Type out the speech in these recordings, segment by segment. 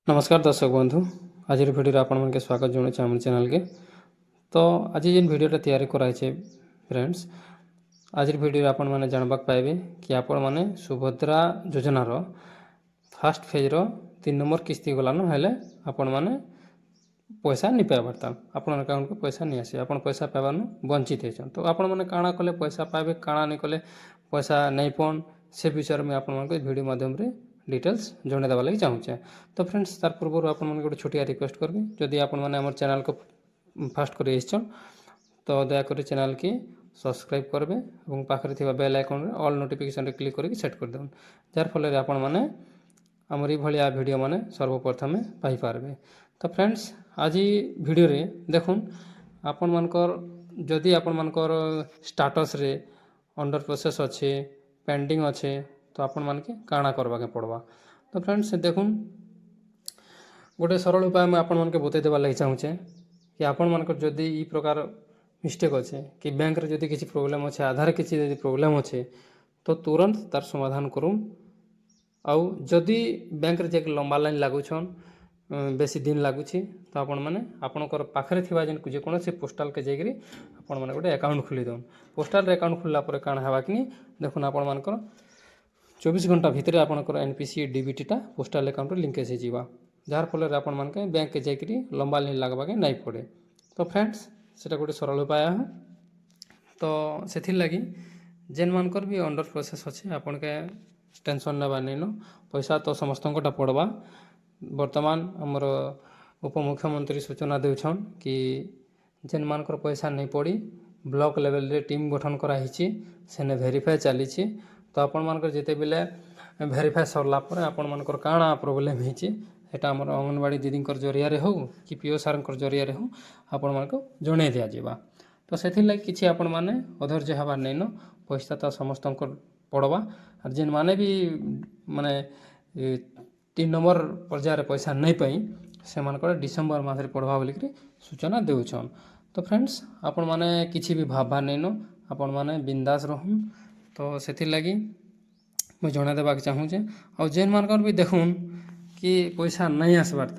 नमस्कार दर्शक बंधु आज भिडियो आपण मन के स्वागत जनाऊँ आम चैनल के। तो आज जेन भिडियोटा तैयारी कराई फ्रेंड्स आज भिडियो आपण मैंने जानवाक पाइबे कि आपण मैंने सुभद्रा योजनार फास्ट फेज 3 नंबर किस्ती गलान हेले आपण मैंने पैसा नहीं पाइबार आपण अकाउंट को पैसा नहीं आसे आपण पैसा पाइबार वंचित होती। तो आपण मैंने काଣା कले पैसा पाइबे काଣା नहीं कले पैसा नहीं पान से विषय में आपण मन भिडियो माध्यम डिटेल्स जन देवा लगी चाहूँचे। तो फ्रेंड्स तार पूर्व आपण गोटे छोटिया रिक्वेस्ट करबी जदि आपण मैंने आम चैनल को फास्ट कर तो दयाकोरी चैनल की सब्सक्राइब करेंगे और पाखे bell icon all notification click करके सेट कर दें जार फल आपण मैंने आमर ये वीडियो माने सर्वप्रथम पाइपारे। तो फ्रेंड्स आज वीडियो रे देखुन आपण मानकर जदि आपण मानकर स्टाटस रे अंडर प्रोसेस अच्छे पेंडिंग अच्छे तो आपण मान के काଣା करवा के पड़वा। तो फ्रेंड्स देखुन गोटे सरल उपाय मैं आपण मान के बतई देवा लगी चाहूँचे कि आपण मानकर जदि ई प्रकार मिस्टेक अच्छे कि बैंक रे जदि किसी प्रॉब्लम अच्छे आधार किसी जदि प्रॉब्लम अच्छे तो तुरंत तार समाधान करूँ। आउ जदि बैंक रे जाके लंबा लाइन लागुछन बेसी दिन लगुच्छी तो आपण मैंने आपणकर पाखे थी जेकोसी पोस्टाल के जाकि आपण मैंने गोटे अकाउंट खोली दौन पोस्टाल अकाउंट खोलला काଣା हेबा कि देखुन आपण मानकर 24 घंटा भितर आपणकर एनपीसी डीबीटीटा पोस्टाल अकाउंट लिंकेज हो जार फल आपण मान के बैंक के जाकि लंबा लाइन लगवाके नहीं पड़े। तो फ्रेंड्स सेटा गोटे सरल उपाय है। तो से लगी जेन मानकर भी अंडर प्रोसेस अच्छे आपन के टेंशन नेबा नहीं न पैसा तो समस्त पड़वा। वर्तमान आमर उपमुख्यमंत्री सूचना देउछन कि जेन मानकर पैसा नहीं पड़ी ब्लॉक लेवल रे टीम गठन कराई सेने वेरीफाई चली। तो आपण मानकर जिते बेले वेरीफाई सरला पर आपण मानकर काଣା प्रोब्लेम होती एटा आमर अंगनवाड़ी दीदी जरिया हो कि पीओ सार जरिया हो आपण मान को जन दि जावा। तो से किसी आपण मैंने अधैर्य हबार नहीं न पैसा तो समस्त पड़वा और जेन माने भी माने 3 नंबर पर्यायर पैसा नहीं पाई से मानकर डिसेम्बर मास पढ़वा बोलिक सूचना देउछन। तो फ्रेंड्स आपण मैंने किसी भी भाबबार नहीं न आपण मैंने बिंदास रहूँ। तो से लगी मुझे जन देवाक चाहूँचे और जेन मानकर भी देखून कि पैसा नहीं आसबार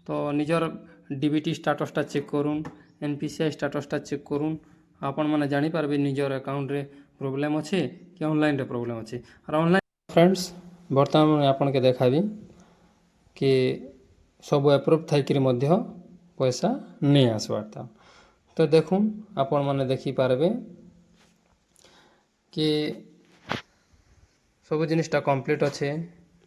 तो निजर डीबीटी स्टाटसटा चेक करूँ एनपीसीआई स्टाटसटा चेक करूँ आपण मैंने जानीपारे निजर अकाउंट रे प्रॉब्लम अच्छे कि ऑनलाइन रे प्रॉब्लम अच्छे और ऑनलाइन फ्रेंड्स बर्तमान आपन के देखाबी कि सब एप्रूव थी पैसा नहीं आसबार। तो देखूँ आपण मैंने देखिपारे कि सब जिनिसटा कंप्लीट अच्छे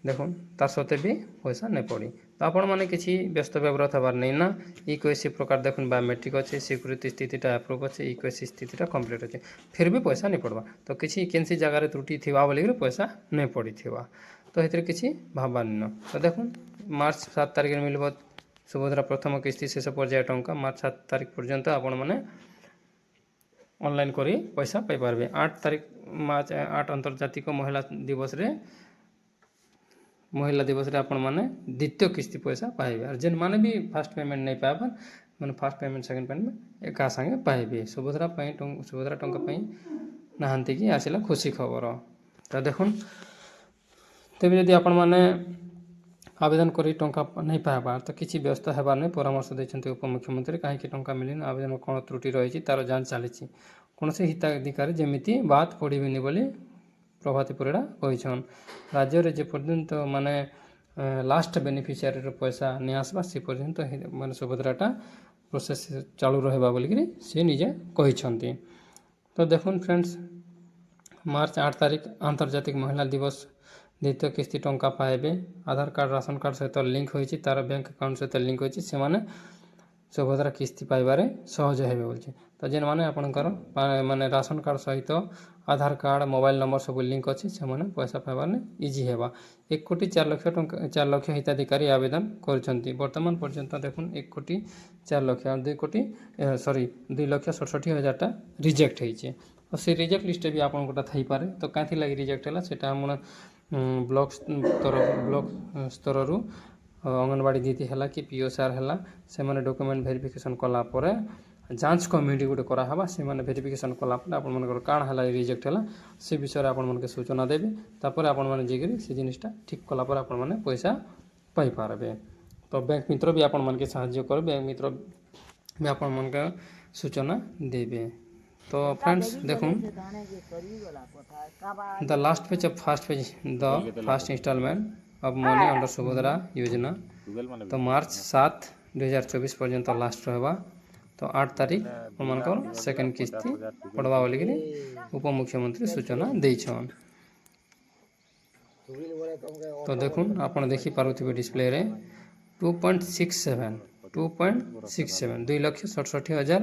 देखुन तार सत्वे भी पैसा नहीं पड़ी। तो आपण मैंने किसी व्यस्त व्यवहार हबार नहीं ना ई कोई प्रकार देखुन बायोमेट्रिक अच्छे सिक्योरिटी स्थितिटा एप्रूव अच्छे ई कोई स्थितिटा कंप्लीट अच्छे फिर भी पैसा नहीं पड़वा। तो किसी केनसी जगार त्रुटि थी बोलिक पैसा नहीं पड़ी थी तो ये किसी भाबार नहीं। तो देखुन मार्च 7 तारिख मिल सुभद्रा प्रथम किस्ती शेष पर्याय टंका मार्च 7 तारिख पर्यंत आपण मैंने ऑनलाइन करी पैसा पाइपारे। 8 तारिख मार्च 8 अंतर्जातिक महिला दिवस रे आपण माने द्वितीय किस्ती पैसा पाइबे और जेन माने भी फास्ट पेमेंट नहीं पाइबार मैंने फास्ट पेमेंट सेकेंड पेमेंट एका संगे पाइबे सुभद्रा टंका नहांती कि आसला खुशी खबर। तो देखुन तेज जदि आपण माने आवेदन करी टंका नहीं पाइबार तो किसी व्यस्त हेबार नहीं परामर्श देते उपमुख्यमंत्री कहीं टंका मिलनी आवेदन कौन त्रुटि रही तार जांच चली कौन से हिताधिकारी जमी बात पड़ेनि बोली प्रभाती परिड़ा कहन राज्य रे जे पर्यंत माने लास्ट बेनिफिशियरी पैसा नहीं आसबा से पर्यंत माने सुभद्राटा प्रोसेस चालू रहबा बोलिक से निजे कहते। तो देखुन फ्रेंड्स मार्च 8 तारिख आंतर्जातिक महिला दिवस द्वितीय किस्ती टंका पाइबे आधार कार्ड राशन कार्ड सहित लिंक होइछि तार बैंक अकाउंट सहित लिंक होइछि से माने सुभद्रा किस्ती पाइबारे सहज हेबे बोलछि। तो जेन माने आपनकर माने राशन कार्ड सहित आधार कार्ड मोबाइल नंबर सब लिंक अच्छे से माने पैसा पाइबार इजी हेबा। 1 कोटी 4 लाख टंका 4 लाख हिताधिकारी आवेदन करछंती वर्तमान पर्यंत देखुन 1 कोटी 4 लाख और 2 लाख 67,000 रिजेक्ट होइछे और से रिजेक्ट लिस्ट भी आपन गोटा थई पारे। तो काथी लागि रिजेक्ट होला सेटा हम ब्लॉक स्तर रु अंगनवाड़ी दीदी है कि पीओ सार है से माने डॉक्यूमेंट वेरिफिकेशन कला परे जांच कमिटी गोटे करावा से माने वेरिफिकेशन कला आपण मन काण है रिजेक्ट है से विषय आपण मन के सूचना देवे तापर आपण मैंने जाकर से जिनिसटा ठीक कला आपण मैंने पैसा पाई पारबे। तो बैंक मित्र भी आपण मन के साहाय्य कर बैंक मित्र भी आपण मन का सूचना देबे। तो फ्रेंड्स देखूँ the last page of first page the first installment of money under Subhadra योजना। तो मार्च 7 2024 पर्यंत लास्ट रहबा। तो 8 तारीख मनकर सेकेंड किस्ती पड़वा बोल उपमुख्यमंत्री सूचना देछन। तो देखुन आपण देखि पारुथिबे डिस्प्ले रे 2.67 2,67,000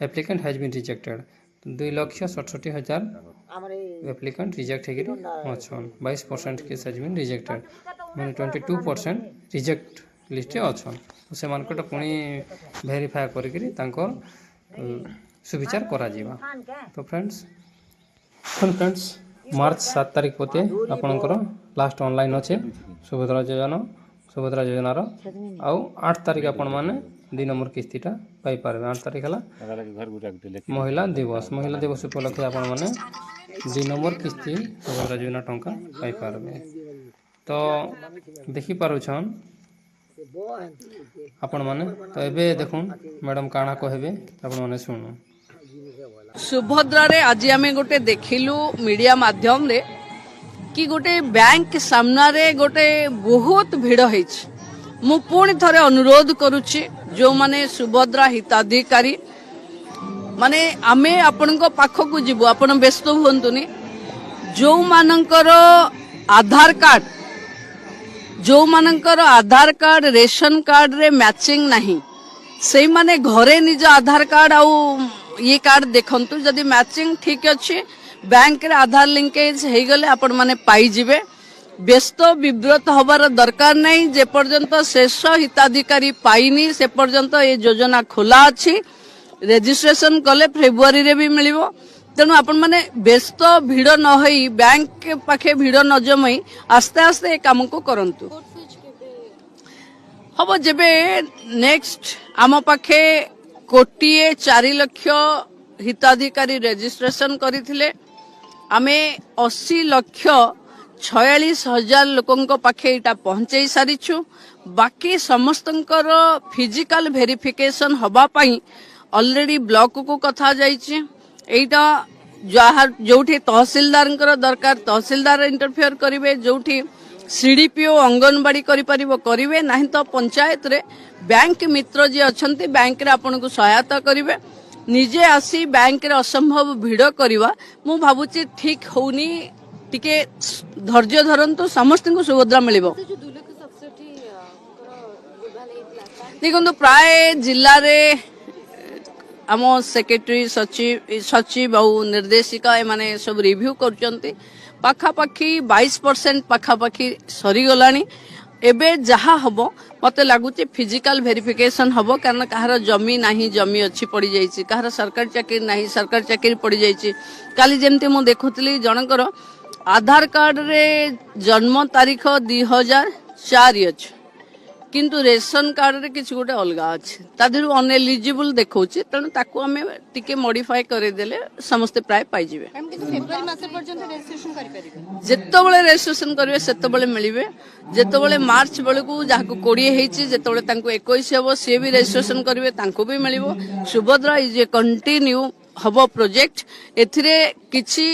applicant has been rejected. 2,67,000 applicant reject हेगिरी अछन। 22% केस हैज बीन रिजेक्टेड माने 22% रिजेक्ट लिस्ट अछन। से मानकट पुणी वेरीफाई करिकरी तांकर सुविचार करा जीवा। तो फ्रेंड्स मार्च 7 तारीख पोते आपणकर लास्ट ऑनलाइन अच्छे सुभद्रा योजनार आउ 8 तारीख आपण माने 2 नंबर किस्तीटा पाई पारबे। 8 तारीख हला महिला दिवस उपलक्षे आपण माने 2 नंबर किस्ती सुभद्रा योजना टंका पाई पारबे। तो देखि पारुछन आपण माने। तो एबे देखुन मैडम काना कहबे आपण माने सुनु। सुभद्रा रे आज आम गोटे देखिलु मीडिया माध्यम रे कि गोटे बैंक सामना रे गोटे बहुत भिड़ होइछ। मु पुणी थरे अनुरोध करुछि जो माने सुभद्रा हिताधिकारी माने आमे आपण को पाख को जीवु आपण व्यस्त हुंतुनी। जो मानकर आधार कार्ड रेशन कार्ड रे मैचिंग नहीं से माने घरे निज आधार कार्ड आउ ये कार्ड देखंतु जदि मैचिंग ठीक अच्छी बैंक रे आधार लिंकेज हो गले आपण माने पाई जिवे। व्यस्त विव्रत हबार दरकार नहीं। जे पर्यंत शेष हिताधिकारी पाइनी से पर्यंत ये योजना खोला अच्छी। रजिस्ट्रेशन कले फेब्रुआरी रे भी मिलिबो। तेणु आपण माने व्यस्त भिड़ न होई बैंक पाखे भिड़ न जमई आस्ते आस्ते ए काम को करंतु। हम जेबे नेक्स्ट आम पाखे 1,04,00,000 हिताधिकारी रजिस्ट्रेशन करथिले। आमे 80,46,000 लोकंको पाखे इटा पहुंचाई सारिछु। बाकी समस्तंकर फिजिकल वेरिफिकेशन हबा पई ऑलरेडी ब्लॉक को कथा जाइछि। एटा जोठी तहसीलदार दरकार तहसीलदार इंटरफेयर करिवे। जोठी सीडीपीओ अंगनवाड़ी करिवे नहीं तो पंचायत रे बैंक मित्र जी अछंती बैंक रे आपन को सहायता करिवे। निजे आसी बैंक रे असंभव भिड़ करवा मु भाबुची ठीक होनी। टिके धैर्य धरंतु समस्त को सुभद्रा मिलिबो। देखो प्राय जिला रे आम सेक्रेटरी सचिव और निर्देशिका एमाने सब रिव्यू करचंती। पाखापाखी 22% पाखापाखी सरीगलानी। एबे जहा हबो मते लागुची फिजिकल वेरिफिकेशन हबो कारण कहार जमी नाही जमी अच्छी पड़ी जाइछि कहार सरकारी चाकरी नाही सरकारी चाकरी पड़ी जाइछि। काली जेमती मु देखुतली जनकर आधार कार्ड रे जन्म तारीख 2004 अछि किंतु रेशन कार्ड रे किछ गोटे अलगा अछि तादिरु अनएलिजिबल देखौछि। तेणु ताकू हमें टिके मॉडिफाई करे देले समस्त प्राय पाई जिवे। फेब्रुआरी मास पर्यंत रजिस्ट्रेशन करि परिबे। जेतबेले रजिस्ट्रेशन करिवे सेतबेले मिलिबे। जेतबेले मार्च बेलकू जाहाकू 20 हेछि जेतबेले तांको 21 हेबो से भी रजिस्ट्रेशन करिवे तांको भी मिलिबो। सुभद्रा इज ए कंटिन्यू हबो प्रोजेक्ट। एथिरे किछि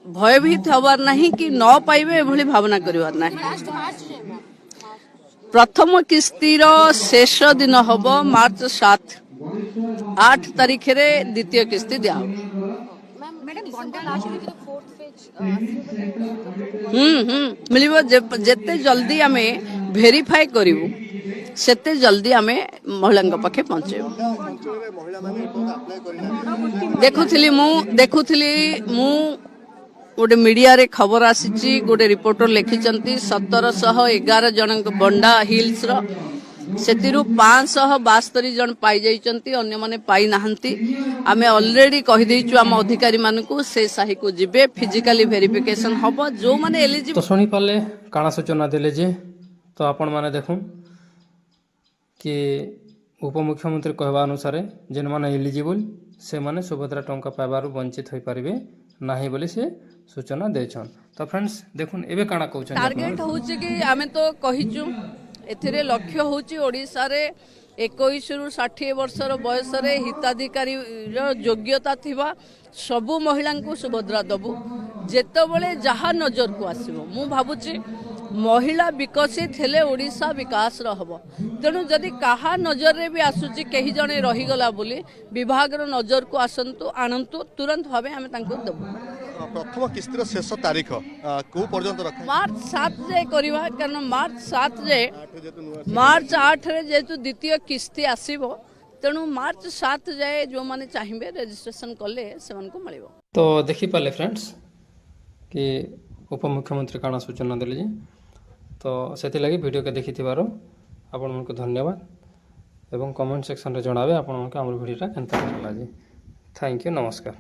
भयभीत हबार नाही कि न पाइबे एभली भावना करिवार नाही। प्रथम किस्तीर शेष दिन हम मार्च 7 8 तारीख रे द्वितीय किस्ती दिया। मिलिबो। जेते जल्दी आमे वेरीफाई करिवु सेते जल्दी आमे महिला पाखे पहुंचेबु। देखुथिली मु गोटे मीडिया रे खबर आसी गोटे रिपोर्टर लिखिचंती 1711 जन बंडा हिल्स रो सेतिरु 572 जन पाई जाइचंती अन्य माने पाई नाहंती। आमे ऑलरेडी कहि देइछु हम अधिकारी मानकू से साही को जिबे फिजिकली वेरिफिकेशन हबो जो माने एलिजिबल। तो सुनी पाले काना सूचना देले जे तो आपण माने देखुन कि उपमुख्यमंत्री कहवा अनुसार जेन माने एलिजिबल से माने सुभद्रा टंका पाइबारु वंचित होई परिबे नाही बोली से सूचना देछन। तो फ्रेंड्स देखुन एबे काना कहउछन टारगेट होउछ कि आमे तो कहिचु एथिरे लक्ष्य होची ओडिसा रे 21 रु 60 वर्षर बयस रे हिताधिकारी योग्यता थिबा सबु महिला को सुभद्रा दबु जेतबले जहा नजर को आसीबो मु भाबुची महिला विकसित हेले ओडिशा विकास रहब तेणु जदि कहा नजर रे भी आसुची कहीं जने रहीगला बोली विभाग रो नजर को आसंतु आनंतु तुरंत भावे आमे तांको दबु प्रथम किस्तिर शेष तारीख को पर्यंत रखा मार्च 7 जाए करवा कारण मार्च 7 जाए मार्च 8 रे जेतु द्वितीय किस्ती आसीबो तेणु मार्च 7 जाए जो माने चाहिए रजिस्ट्रेशन कले सेवन को मिलिबो। तो देखी पाले फ्रेंड्स कि उपमुख्यमंत्री काଣା सूचना देले जे तो सेति लगी वीडियो के देखि थिबारो आपण मन को धन्यवाद एवं कमेंट सेक्शन रे जणावे आपण मन को हमर वीडियोटा केनता लागला जे थैंक यू नमस्कार।